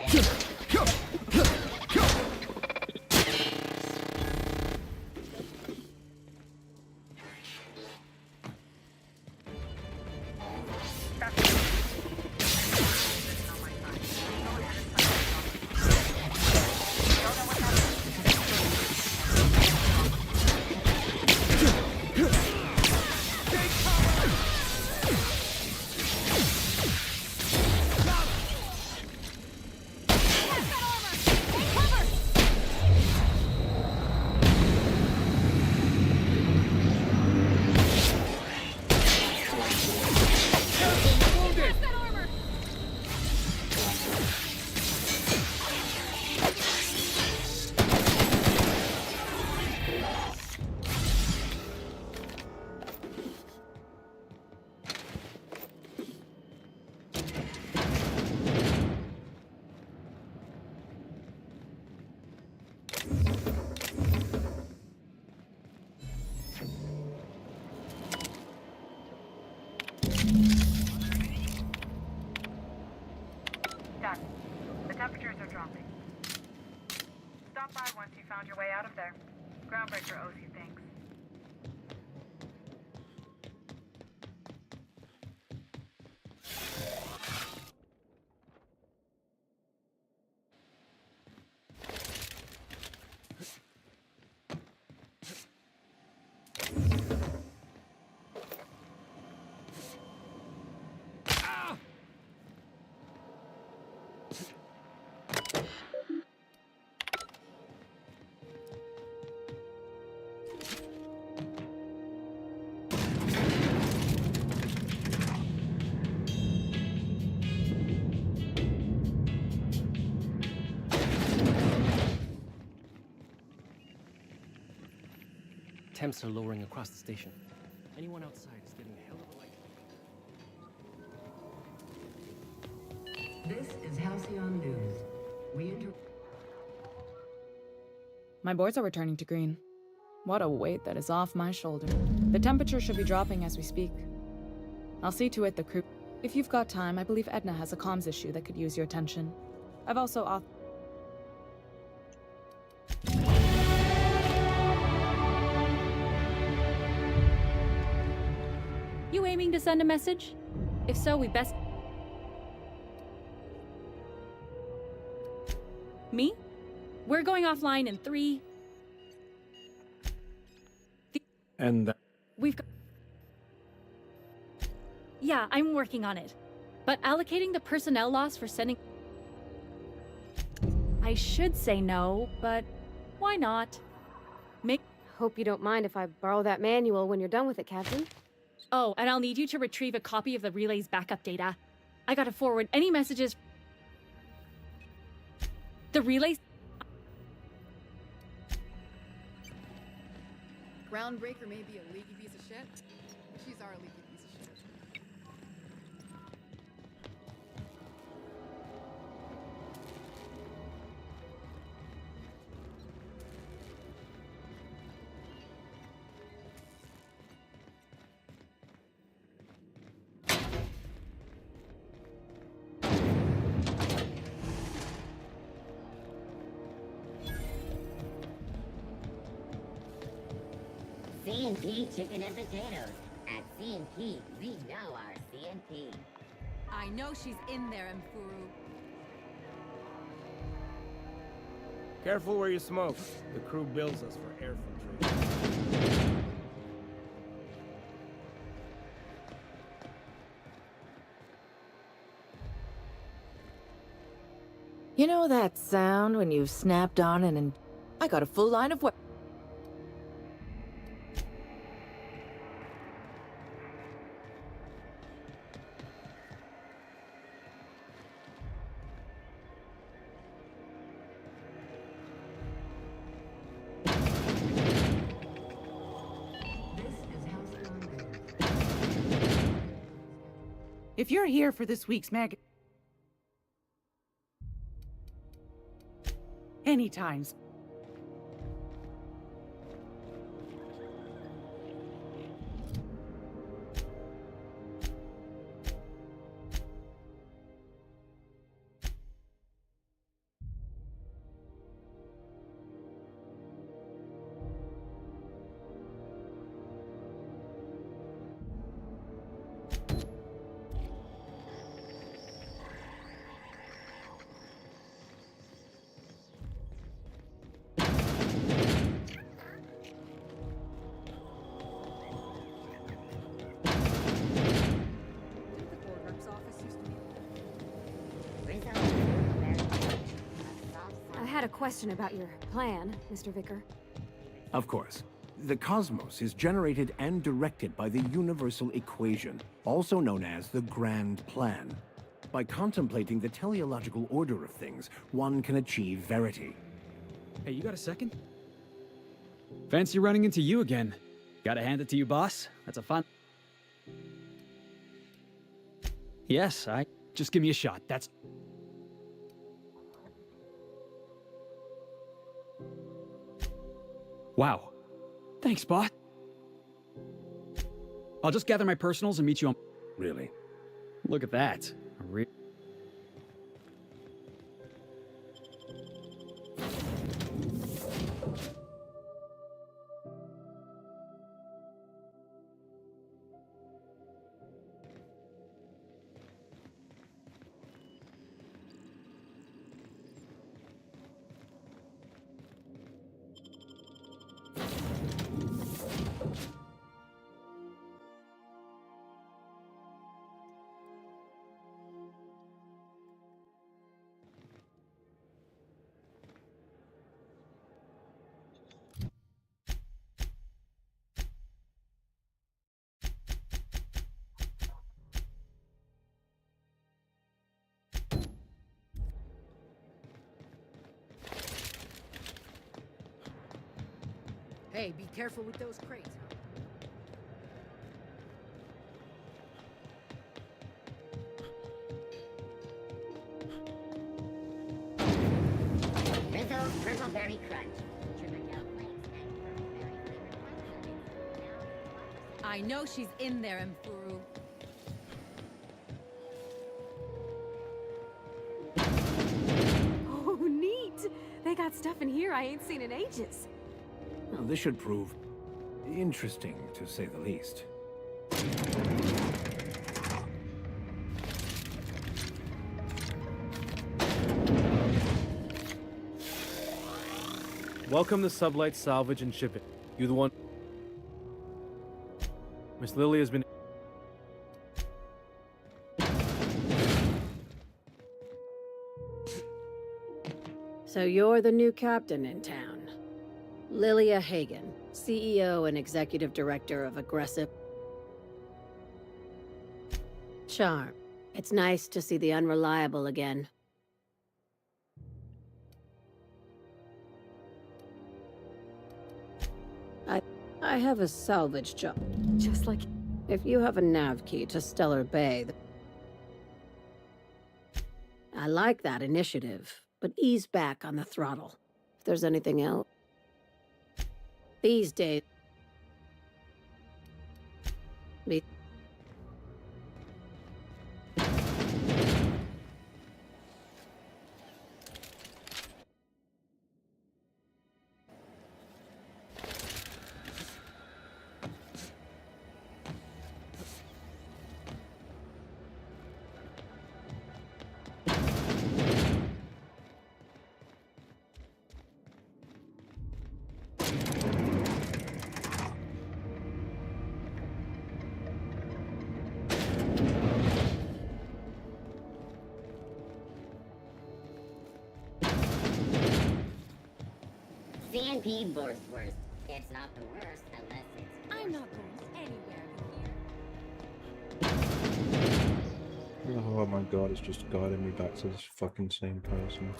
Done. The temperatures are dropping. Stop by once you found your way out of there. Groundbreaker owes you thanks. Temps are lowering across the station. Anyone outside is getting a hell of a light. This is Halcyon News. My boards are returning to green. What a weight that is off my shoulder. The temperature should be dropping as we speak. I'll see to it the crew. If you've got time, I believe Edna has a comms issue that could use your attention. I've also You aiming to send a message? If so, we best... Me? We're going offline in 3... And We've got... Yeah, I'm working on it. But allocating the personnel loss for sending... I should say no, but why why not? Hope you don't mind if I borrow that manual when you're done with it, Captain. Oh, and I'll need you to retrieve a copy of the relay's backup data. I gotta forward any messages. The relay's... Groundbreaker may be a leaky piece of shit. She's our leaky piece of shit. C&P chicken and potatoes. At C&P, we know our C&P. I know she's in there, Mfuru. Careful where you smoke. The crew bills us for air filtration. You know that sound when you've snapped on and I got a full line of work. If you're here for this week's anytime. I had a question about your plan, Mr. Vicar. Of course. The cosmos is generated and directed by the universal equation, also known as the Grand Plan. By contemplating the teleological order of things, one can achieve verity. Hey, you got a second? Fancy running into you again. Gotta hand it to you, boss. That's a fun... Yes, just give me a shot. That's... Wow. Thanks, boss. I'll just gather my personals and meet you on... Really? Look at that. Hey, be careful with those crates. Rizzo's Purpleberry Crunch. I know she's in there, Mfuru. Oh, neat! They got stuff in here I ain't seen in ages. Well, this should prove interesting, to say the least. Welcome to Sublight Salvage and Shipping. You the one... Miss Lily has been... So you're the new captain in town. Lilia Hagen, CEO and Executive Director of Aggressive Charm. It's nice to see the Unreliable again. I have a salvage job. Just like... If you have a nav key to Stellar Bay... I like that initiative, but ease back on the throttle. If there's anything else... These days... CNP Borsworth. It's not the worst unless it's... I'm not going anywhere. Oh my god, it's just guiding me back to this fucking same person.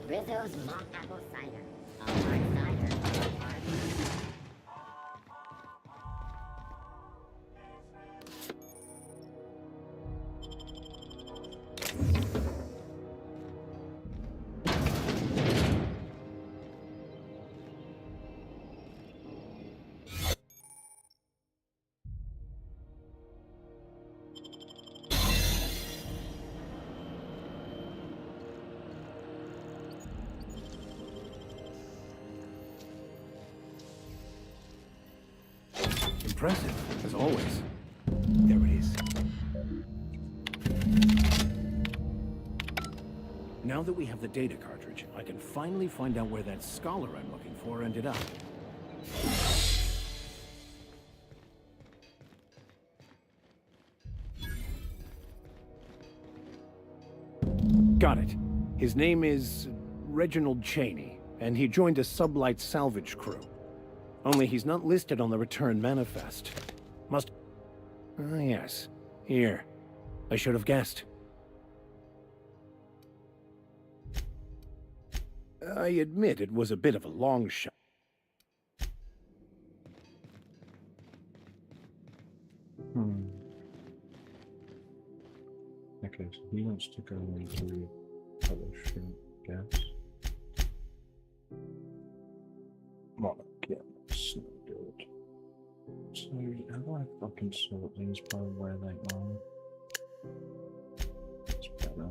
Rizzo's mock apple cider. A hard cider. A hard Impressive, as always. There it is. Now that we have the data cartridge, I can finally find out where that scholar I'm looking for ended up. Got it. His name is Reginald Cheney, and he joined a sublight salvage crew. Only he's not listed on the return manifest. Must... Ah, yes. Here. I should have guessed. I admit it was a bit of a long shot. Okay, so he wants to go into publish gas. That's not good. So, how do I fucking sort these by where they are? That's better.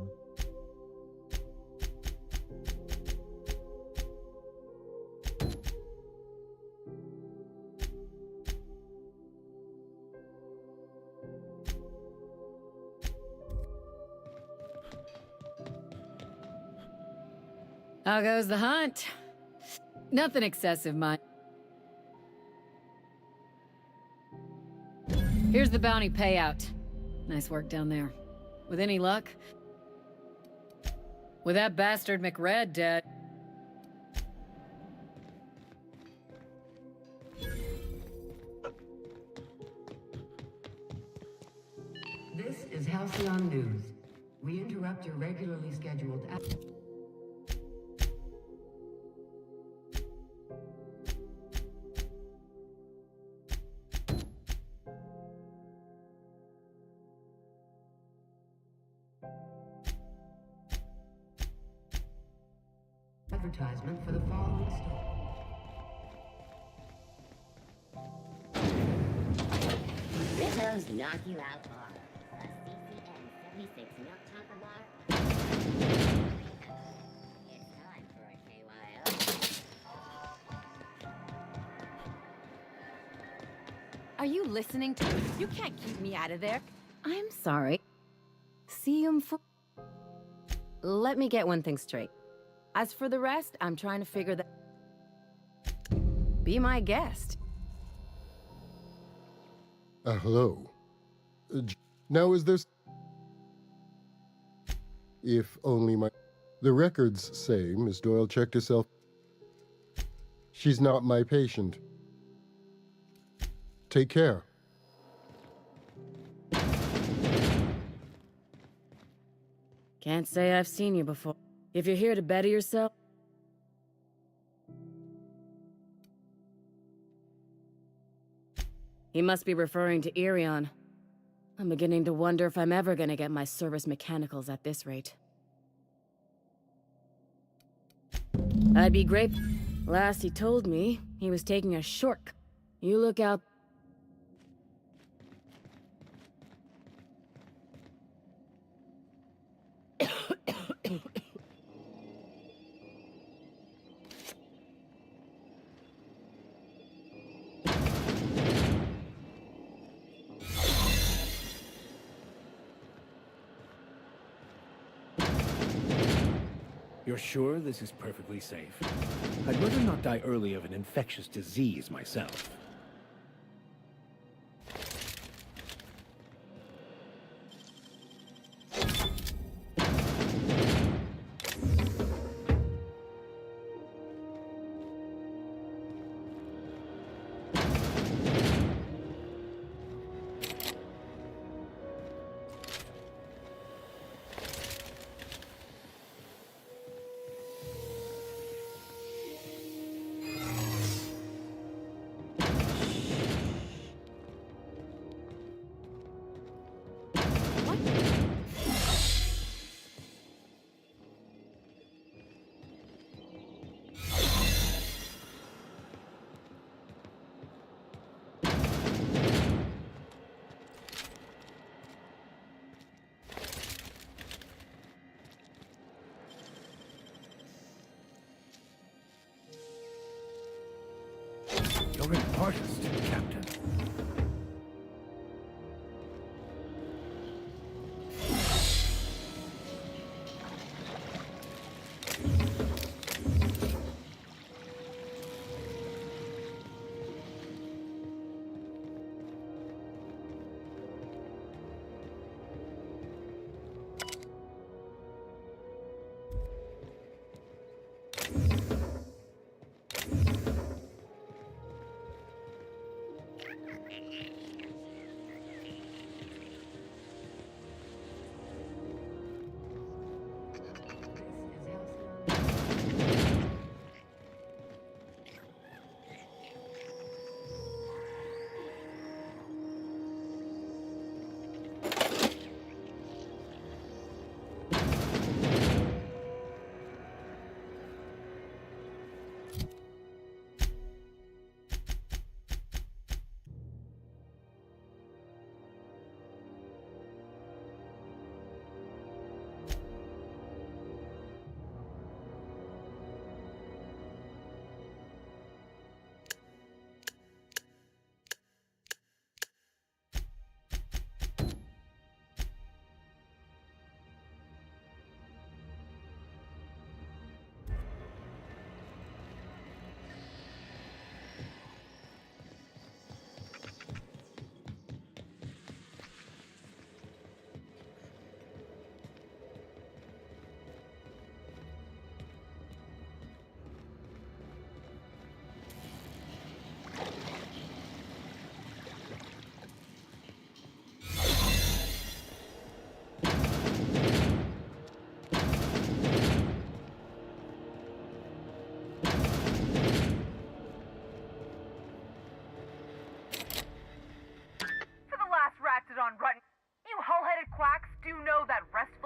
How goes the hunt? Nothing excessive, mind. Here's the bounty payout. Nice work down there. With any luck? With that bastard McRed dead. This is Halcyon News. We interrupt your regularly scheduled... advertisement for the following store. Rizzo's knock you out bar. A CCN 76 milk chocolate bar. It's time for a KYO. Are you listening to me? You can't keep me out of there. I'm sorry. See him for... Let me get one thing straight. As for the rest, I'm trying to figure that... Be my guest. Hello. Now is there... If only my... The records say Miss Doyle checked herself. She's not my patient. Take care. Can't say I've seen you before. If you're here to better yourself... He must be referring to Irion. I'm beginning to wonder if I'm ever gonna get my service mechanicals at this rate. I'd be grateful. Last he told me, he was taking a shortcut. You look out... You're sure this is perfectly safe? I'd rather not die early of an infectious disease myself. You're an artist, Captain.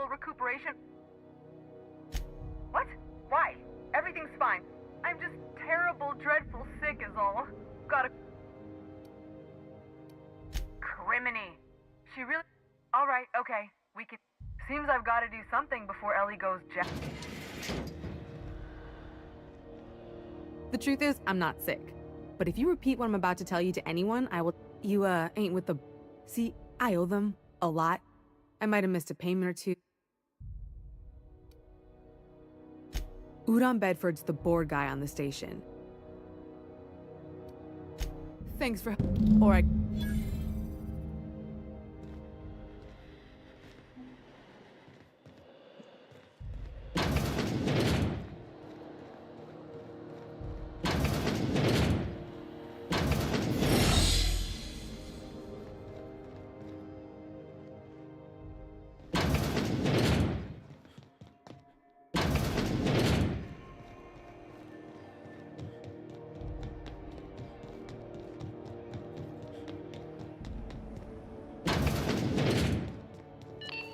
recuperation? What? Why? Everything's fine. I'm just terrible, dreadful sick is all. Got a... Criminy. She really... Alright, okay. We can... Seems I've got to do something before Ellie goes jack... The truth is, I'm not sick. But if you repeat what I'm about to tell you to anyone, I will... You, ain't with the... See, I owe them a lot. I might have missed a payment or two. Udon Bedford's the board guy on the station. Thanks for... Or I...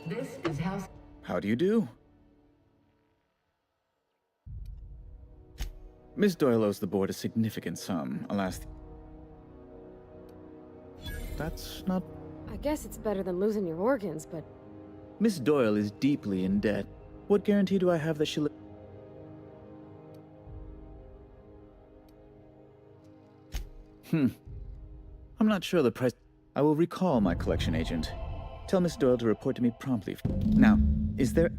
This is House. How do you do? Miss Doyle owes the board a significant sum, alas. That's not... I guess it's better than losing your organs, but Miss Doyle is deeply in debt. What guarantee do I have that she'll... I'm not sure the price... I will recall my collection agent. Tell Miss Doyle to report to me promptly. Now, is there...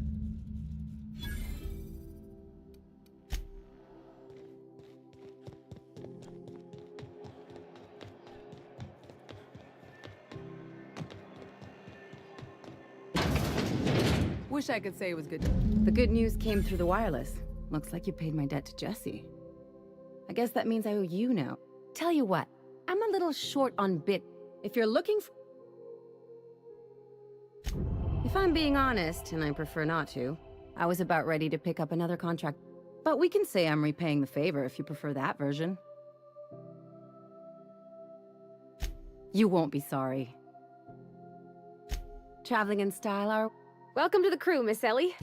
Wish I could say it was good. The good news came through the wireless. Looks like you paid my debt to Jesse. I guess that means I owe you now. Tell you what, I'm a little short on bit. If you're looking for... If I'm being honest, and I prefer not to, I was about ready to pick up another contract. But we can say I'm repaying the favor if you prefer that version. You won't be sorry. Traveling in style are... welcome to the crew, Miss Ellie.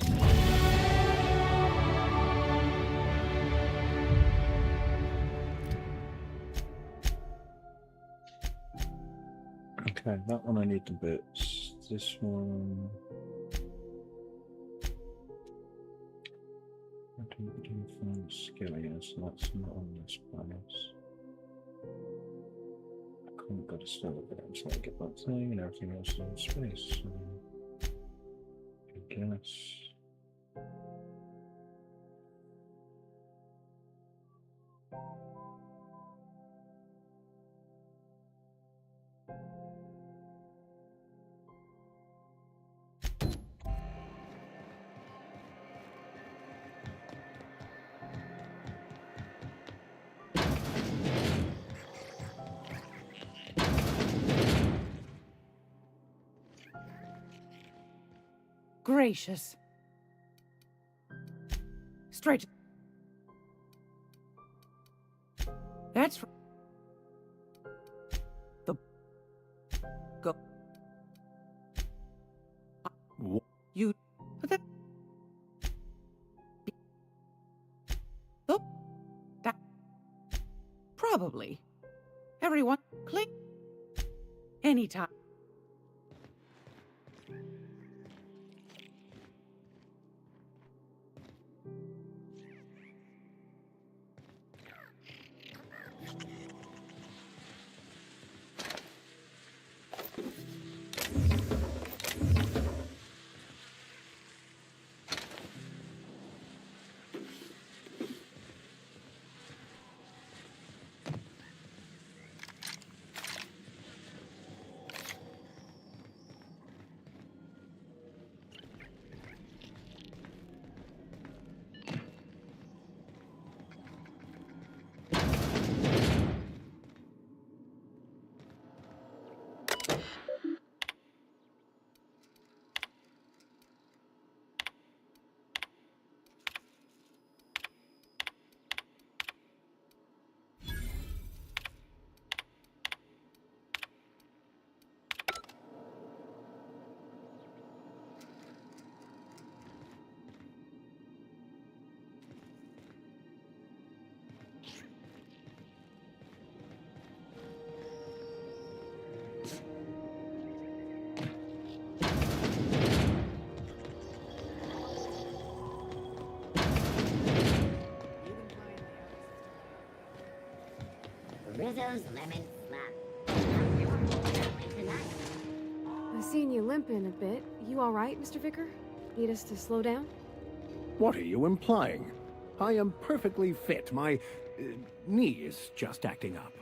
Okay, that one I need the bits. This one... I didn't find skill here, so that's not on this place. I can't go to skill bit until I get that thing, and everything else is in space. So I guess... Gracious. Straight. That's... the... go... You... But that... Oh, that... Probably. Everyone, click. Anytime. Rizzo's lemon slap. I've seen you limping a bit. You all right, Mr. Vicar? Need us to slow down? What are you implying? I am perfectly fit. My knee is just acting up.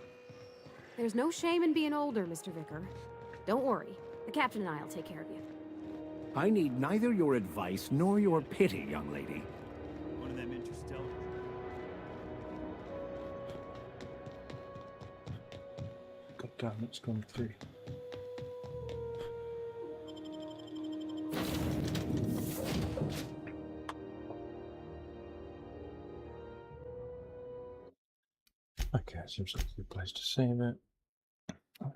There's no shame in being older, Mr. Vicar. Don't worry. The captain and I'll take care of you. I need neither your advice nor your pity, young lady. One of them interstellar. God damn, it's gone through. Okay, seems like a good place to save it.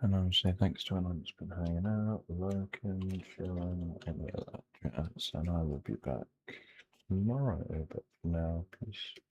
And I would say thanks to anyone that's been hanging out, lurking, chilling, and I will be back tomorrow. But for now, peace.